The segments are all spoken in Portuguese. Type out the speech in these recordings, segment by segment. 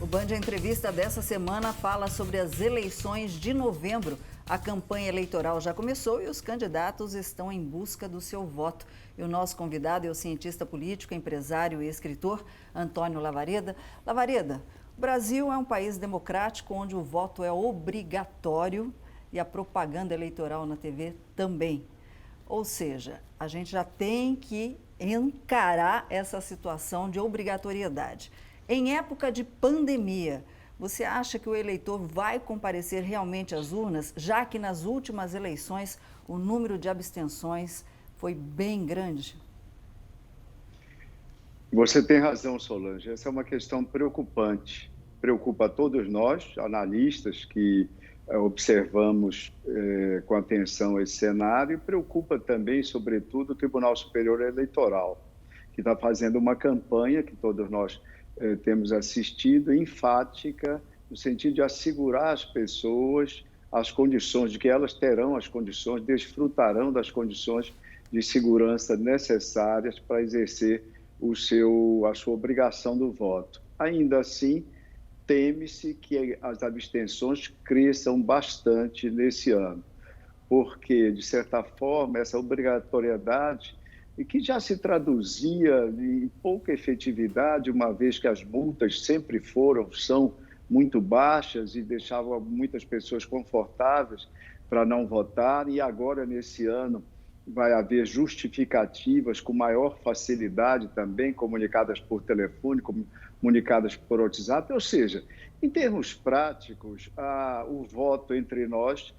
O Band Entrevista dessa semana fala sobre as eleições de novembro. A campanha eleitoral já começou e os candidatos estão em busca do seu voto. E o nosso convidado é o cientista político, empresário e escritor Antônio Lavareda. Lavareda, o Brasil é um país democrático onde o voto é obrigatório e a propaganda eleitoral na TV também. Ou seja, a gente já tem que encarar essa situação de obrigatoriedade. Em época de pandemia, você acha que o eleitor vai comparecer realmente às urnas, já que nas últimas eleições o número de abstenções foi bem grande? Você tem razão, Solange. Essa é uma questão preocupante. Preocupa a todos nós, analistas, que observamos com atenção esse cenário, e preocupa também, sobretudo, o Tribunal Superior Eleitoral, que está fazendo uma campanha que todos nós temos assistido, enfática, no sentido de assegurar às pessoas as condições, de que elas terão as condições, desfrutarão das condições de segurança necessárias para exercer a sua obrigação do voto. Ainda assim, teme-se que as abstenções cresçam bastante nesse ano, porque, de certa forma, essa obrigatoriedade, e que já se traduzia em pouca efetividade, uma vez que as multas sempre são muito baixas e deixavam muitas pessoas confortáveis para não votar, e agora, nesse ano, vai haver justificativas com maior facilidade também, comunicadas por telefone, comunicadas por WhatsApp. Ou seja, em termos práticos, o voto entre nós,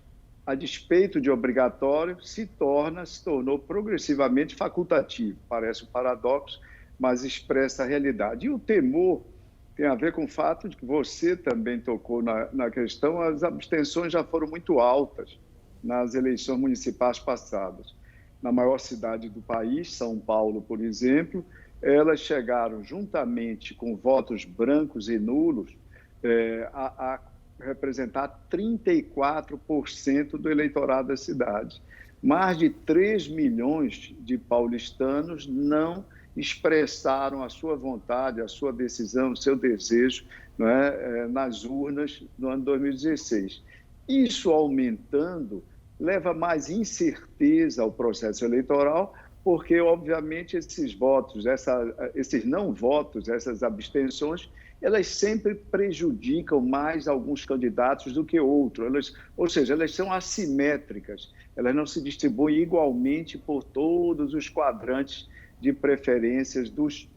a despeito de obrigatório, se tornou progressivamente facultativo. Parece um paradoxo, mas expressa a realidade. E o temor tem a ver com o fato de que você também tocou na questão, as abstenções já foram muito altas nas eleições municipais passadas. Na maior cidade do país, São Paulo, por exemplo, elas chegaram, juntamente com votos brancos e nulos, a representar 34% do eleitorado da cidade. Mais de 3 milhões de paulistanos não expressaram a sua vontade, a sua decisão, o seu desejo, não é, nas urnas no ano 2016. Isso aumentando leva mais incerteza ao processo eleitoral, porque, obviamente, esses votos, esses não votos, essas abstenções, elas sempre prejudicam mais alguns candidatos do que outros. Ou seja, elas são assimétricas, elas não se distribuem igualmente por todos os quadrantes de preferências dos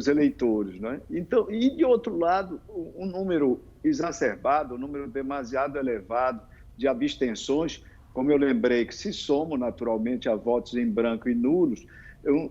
eleitores, né? Então, e, de outro lado, um número exacerbado, um número demasiado elevado de abstenções, como eu lembrei, que se somam naturalmente a votos em branco e nulos,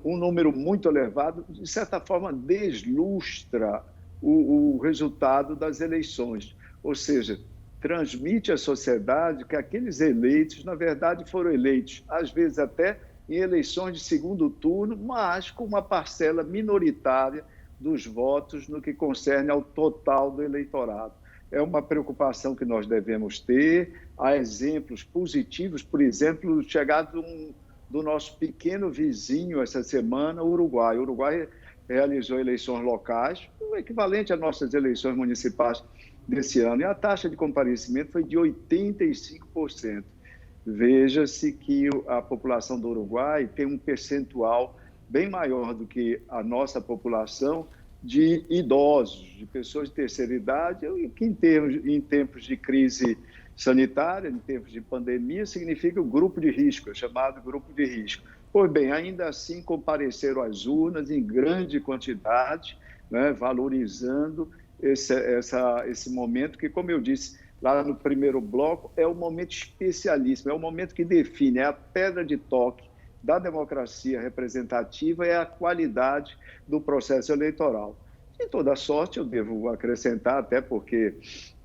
um número muito elevado, de certa forma, deslustra o resultado das eleições. Ou seja, transmite à sociedade que aqueles eleitos, na verdade, foram eleitos, às vezes até em eleições de segundo turno, mas com uma parcela minoritária dos votos no que concerne ao total do eleitorado. É uma preocupação que nós devemos ter. Há exemplos positivos, por exemplo, chegado do nosso pequeno vizinho essa semana, o Uruguai. O Uruguai realizou eleições locais, o equivalente às nossas eleições municipais desse ano, e a taxa de comparecimento foi de 85%. Veja-se que a população do Uruguai tem um percentual bem maior do que a nossa população de idosos, de pessoas de terceira idade, que em tempos de crise sanitária, em tempos de pandemia, significa o grupo de risco, é chamado grupo de risco. Pois bem, ainda assim compareceram às urnas em grande quantidade, né, valorizando esse momento que, como eu disse lá no primeiro bloco, é um momento especialíssimo, é um momento que define, é a pedra de toque da democracia representativa, é a qualidade do processo eleitoral. De toda sorte, eu devo acrescentar, até porque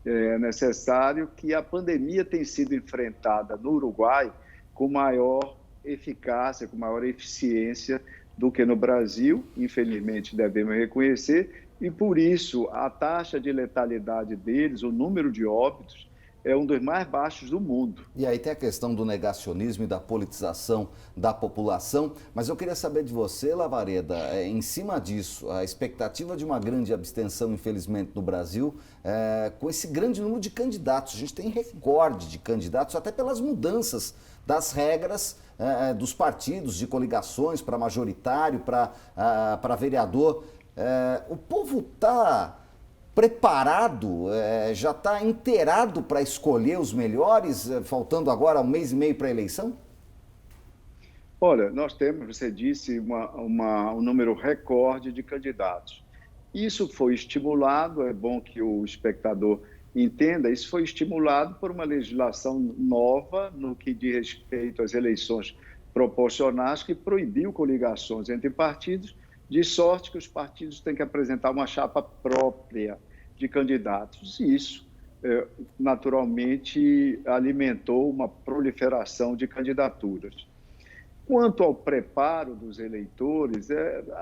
é necessário, que a pandemia tem sido enfrentada no Uruguai com maior eficácia, com maior eficiência do que no Brasil, infelizmente devemos reconhecer, e por isso a taxa de letalidade deles, o número de óbitos, é um dos mais baixos do mundo. E aí tem a questão do negacionismo e da politização da população, mas eu queria saber de você, Lavareda, em cima disso, a expectativa de uma grande abstenção, infelizmente, no Brasil, com esse grande número de candidatos. A gente tem recorde de candidatos, até pelas mudanças das regras dos partidos, de coligações para majoritário, para vereador. O povo está preparado, já está inteirado para escolher os melhores, faltando agora 1 mês e meio para a eleição? Olha, nós temos, você disse, um número recorde de candidatos. Isso foi estimulado, é bom que o espectador entenda, isso foi estimulado por uma legislação nova no que diz respeito às eleições proporcionais, que proibiu coligações entre partidos, de sorte que os partidos têm que apresentar uma chapa própria de candidatos. E isso, naturalmente, alimentou uma proliferação de candidaturas. Quanto ao preparo dos eleitores,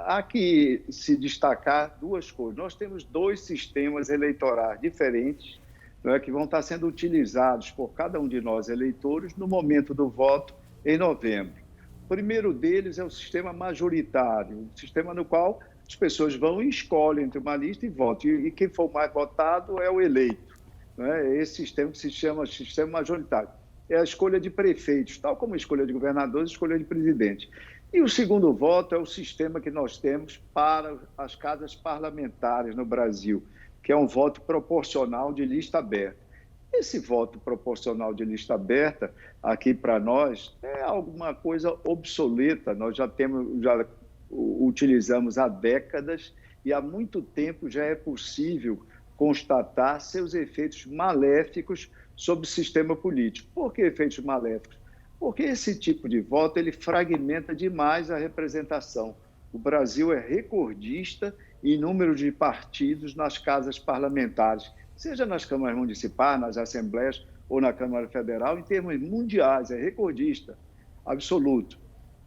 há que se destacar duas coisas. Nós temos 2 sistemas eleitorais diferentes, não é, que vão estar sendo utilizados por cada um de nós, eleitores, no momento do voto em novembro. O primeiro deles é o sistema majoritário, um sistema no qual as pessoas vão e escolhem entre uma lista e votam. E quem for mais votado é o eleito. Né? Esse sistema que se chama sistema majoritário. É a escolha de prefeitos, tal como a escolha de governadores, a escolha de presidente. E o segundo voto é o sistema que nós temos para as casas parlamentares no Brasil, que é um voto proporcional de lista aberta. Esse voto proporcional de lista aberta, aqui para nós, é alguma coisa obsoleta. Nós já utilizamos há décadas e há muito tempo já é possível constatar seus efeitos maléficos sobre o sistema político. Por que efeitos maléficos? Porque esse tipo de voto ele fragmenta demais a representação. O Brasil é recordista em número de partidos nas casas parlamentares, seja nas câmaras municipais, nas assembleias ou na Câmara Federal, em termos mundiais, é recordista, absoluto.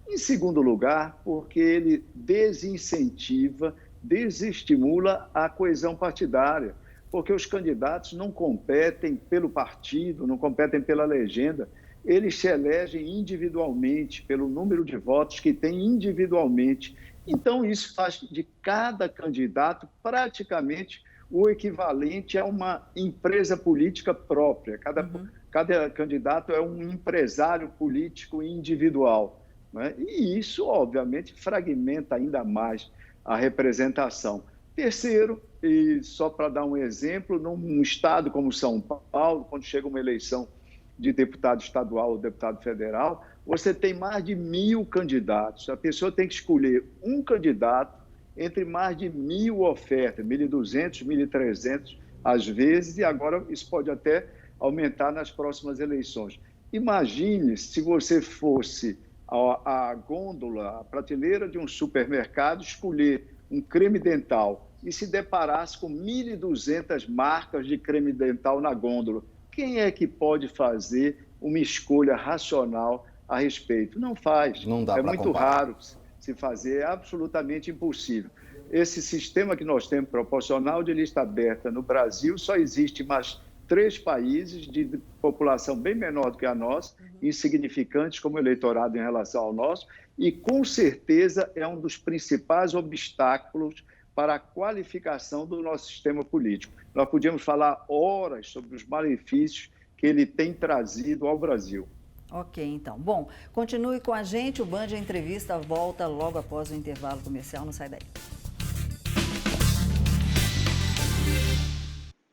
Em segundo lugar, porque ele desincentiva, desestimula a coesão partidária, porque os candidatos não competem pelo partido, não competem pela legenda, eles se elegem individualmente, pelo número de votos que têm individualmente. Então, isso faz de cada candidato praticamente o equivalente a uma empresa política própria. Cada candidato é um empresário político individual. Né? E isso, obviamente, fragmenta ainda mais a representação. Terceiro, e só para dar um exemplo, num estado como São Paulo, quando chega uma eleição de deputado estadual ou deputado federal, você tem mais de 1.000 candidatos. A pessoa tem que escolher um candidato entre mais de 1.000 ofertas, 1.200, 1.300 às vezes, e agora isso pode até aumentar nas próximas eleições. Imagine se você fosse a gôndola, a prateleira de um supermercado, escolher um creme dental e se deparasse com 1.200 marcas de creme dental na gôndola. Quem é que pode fazer uma escolha racional a respeito? Não faz. Não dá é muito comparar. raro se fazer, é absolutamente impossível. Esse sistema que nós temos proporcional de lista aberta no Brasil só existe mais 3 países de população bem menor do que a nossa, insignificantes como eleitorado em relação ao nosso, e com certeza é um dos principais obstáculos para a qualificação do nosso sistema político. Nós podíamos falar horas sobre os malefícios que ele tem trazido ao Brasil. Ok, então. Bom, continue com a gente. O Band Entrevista volta logo após o intervalo comercial. Não sai daí.